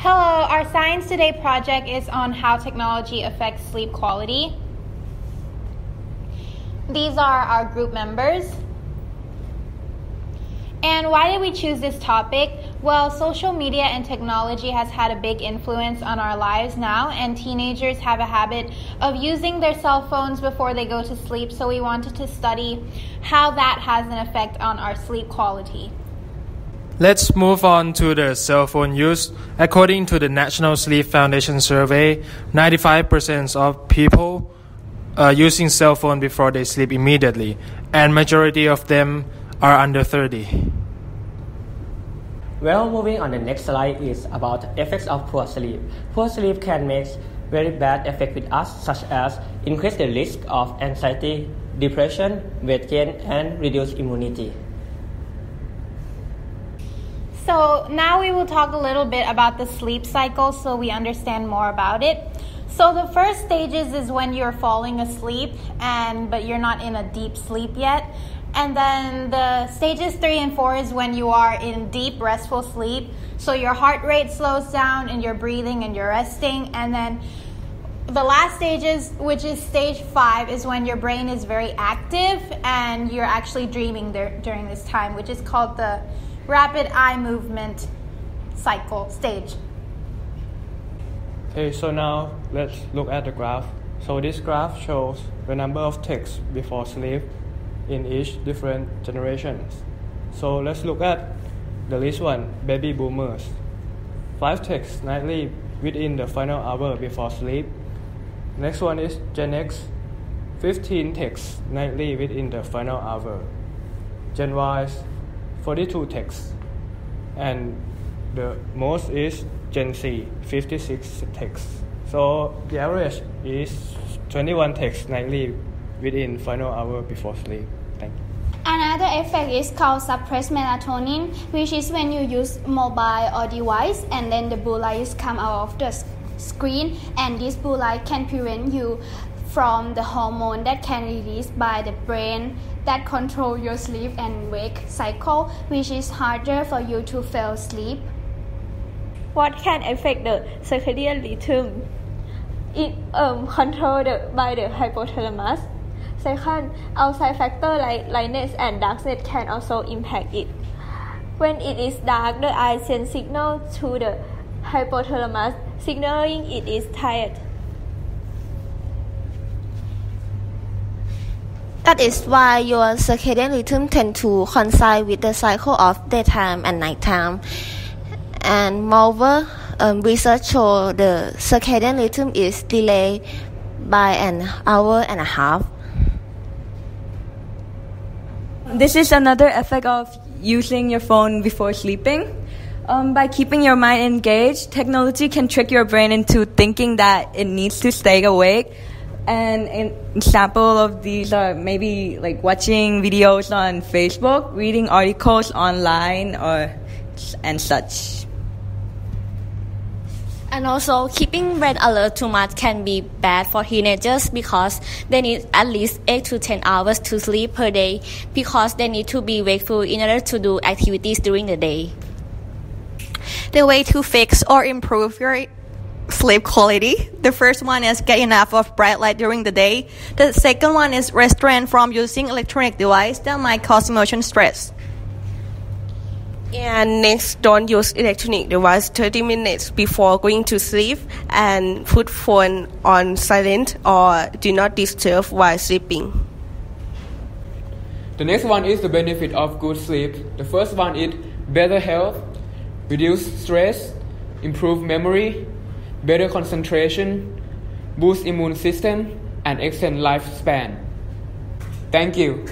Hello, our Science Today project is on how technology affects sleep quality. These are our group members. And why did we choose this topic? Well, social media and technology has had a big influence on our lives now, and teenagers have a habit of using their cell phones before they go to sleep, so we wanted to study how that has an effect on our sleep quality. Let's move on to the cell phone use. According to the National Sleep Foundation survey, 95% of people are using cell phone before they sleep immediately, and majority of them are under 30. Well, moving on the next slide is about effects of poor sleep. Poor sleep can make very bad effects with us, such as increase the risk of anxiety, depression, weight gain, and reduce immunity. So now we will talk a little bit about the sleep cycle so we understand more about it. So the first stages is when you're falling asleep but you're not in a deep sleep yet. And then the stages 3 and 4 is when you are in deep restful sleep. So your heart rate slows down and you're breathing and you're resting. And then the last stages, which is stage 5, is when your brain is very active and you're actually dreaming during this time, which is called the rapid eye movement cycle stage. Okay, so now let's look at the graph. So this graph shows the number of texts before sleep in each different generations. So let's look at the least one, baby boomers. 5 texts nightly within the final hour before sleep. Next one is Gen X, 15 texts nightly within the final hour. Gen Y, 42 texts. And the most is Gen Z, 56 texts. So the average is 21 texts nightly within final hour before sleep. Thank you. Another effect is called suppressed melatonin, which is when you use mobile or device and then the blue lights come out of the screen, and this blue light can prevent you from the hormone that can released by the brain that control your sleep and wake cycle, which is harder for you to fall asleep. What can affect the circadian rhythm? It controlled by the hypothalamus. Second, outside factor like lightness and darkness can also impact it. When it is dark, the eye sends signal to the hypothalamus, signaling it is tired. That is why your circadian rhythm tend to coincide with the cycle of daytime and nighttime. And moreover, research show the circadian rhythm is delayed by an hour and a half. This is another effect of using your phone before sleeping. By keeping your mind engaged, technology can trick your brain into thinking that it needs to stay awake. And an example of these are maybe like watching videos on Facebook, reading articles online, and such. And also, keeping red alert too much can be bad for teenagers because they need at least 8 to 10 hours to sleep per day because they need to be wakeful in order to do activities during the day. The way to fix or improve your sleep quality. The first one is get enough of bright light during the day. The second one is restrain from using electronic device that might cause emotion stress. And next, don't use electronic device 30 minutes before going to sleep and put phone on silent or do not disturb while sleeping. The next one is the benefit of good sleep. The first one is better health, reduce stress, improve memory, better concentration, boost immune system, and extend lifespan. Thank you.